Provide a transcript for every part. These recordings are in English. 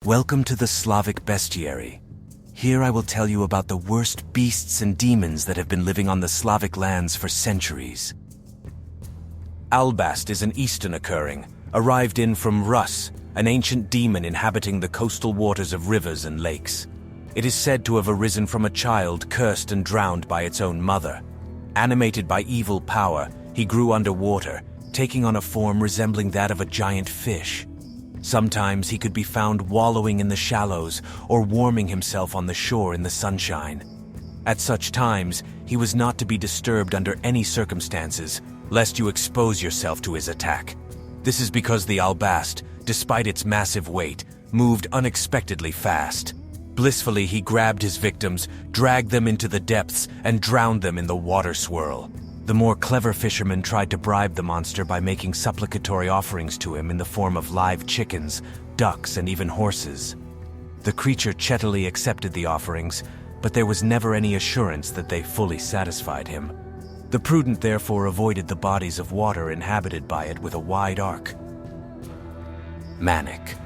Welcome to the Slavic Bestiary. Here I will tell you about the worst beasts and demons that have been living on the Slavic lands for centuries. Alast is an Eastern occurring, arrived in from Rus, an ancient demon inhabiting the coastal waters of rivers and lakes. It is said to have arisen from a child cursed and drowned by its own mother. Animated by evil power, he grew underwater, taking on a form resembling that of a giant fish. Sometimes he could be found wallowing in the shallows or warming himself on the shore in the sunshine. At such times, he was not to be disturbed under any circumstances, lest you expose yourself to his attack. This is because the Alast, despite its massive weight, moved unexpectedly fast. Blissfully, he grabbed his victims, dragged them into the depths, and drowned them in the water swirl. The more clever fishermen tried to bribe the monster by making supplicatory offerings to him in the form of live chickens, ducks, and even horses. The creature chettily accepted the offerings, but there was never any assurance that they fully satisfied him. The prudent therefore avoided the bodies of water inhabited by it with a wide arc. Manic.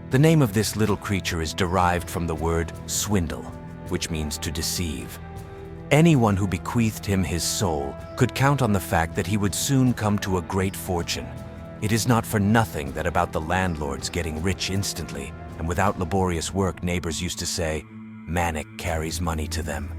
The name of this little creature is derived from the word swindle, which means to deceive. Anyone who bequeathed him his soul could count on the fact that he would soon come to a great fortune. It is not for nothing that about the landlords getting rich instantly, and without laborious work, neighbors used to say, "Manic carries money to them."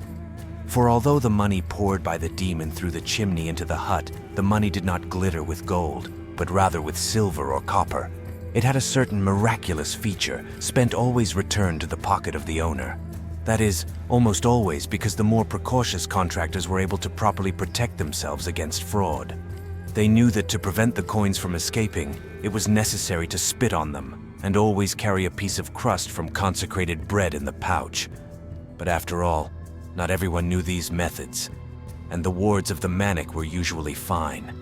For although the money poured by the demon through the chimney into the hut, the money did not glitter with gold, but rather with silver or copper. It had a certain miraculous feature, spent always returned to the pocket of the owner. That is, almost always, because the more precautious contractors were able to properly protect themselves against fraud. They knew that to prevent the coins from escaping, it was necessary to spit on them, and always carry a piece of crust from consecrated bread in the pouch. But after all, not everyone knew these methods, and the wards of the Manic were usually fine.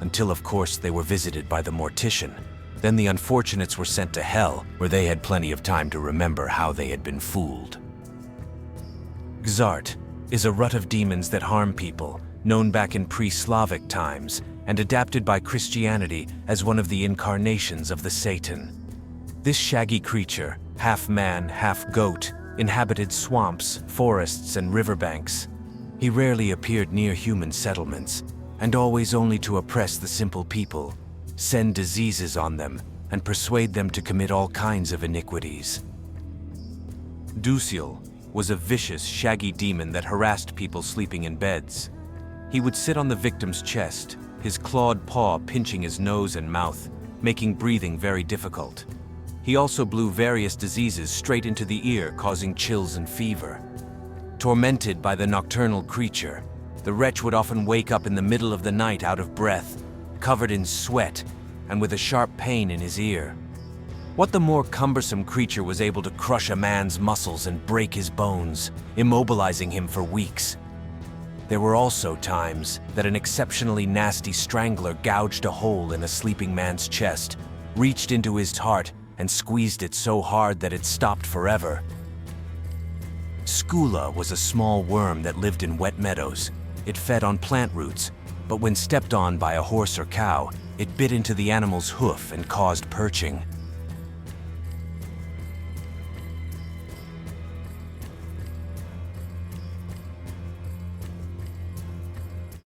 Until, of course, they were visited by the mortician. Then the unfortunates were sent to hell, where they had plenty of time to remember how they had been fooled. Xart is a rut of demons that harm people, known back in pre-Slavic times, and adapted by Christianity as one of the incarnations of the Satan. This shaggy creature, half man, half goat, inhabited swamps, forests, and riverbanks. He rarely appeared near human settlements, and always only to oppress the simple people, send diseases on them, and persuade them to commit all kinds of iniquities. Dusiel was a vicious, shaggy demon that harassed people sleeping in beds. He would sit on the victim's chest, his clawed paw pinching his nose and mouth, making breathing very difficult. He also blew various diseases straight into the ear, causing chills and fever. Tormented by the nocturnal creature, the wretch would often wake up in the middle of the night out of breath, covered in sweat, and with a sharp pain in his ear. What the more cumbersome creature was able to crush a man's muscles and break his bones, immobilizing him for weeks. There were also times that an exceptionally nasty strangler gouged a hole in a sleeping man's chest, reached into his heart, and squeezed it so hard that it stopped forever. Skula was a small worm that lived in wet meadows. It fed on plant roots, but when stepped on by a horse or cow, it bit into the animal's hoof and caused perching.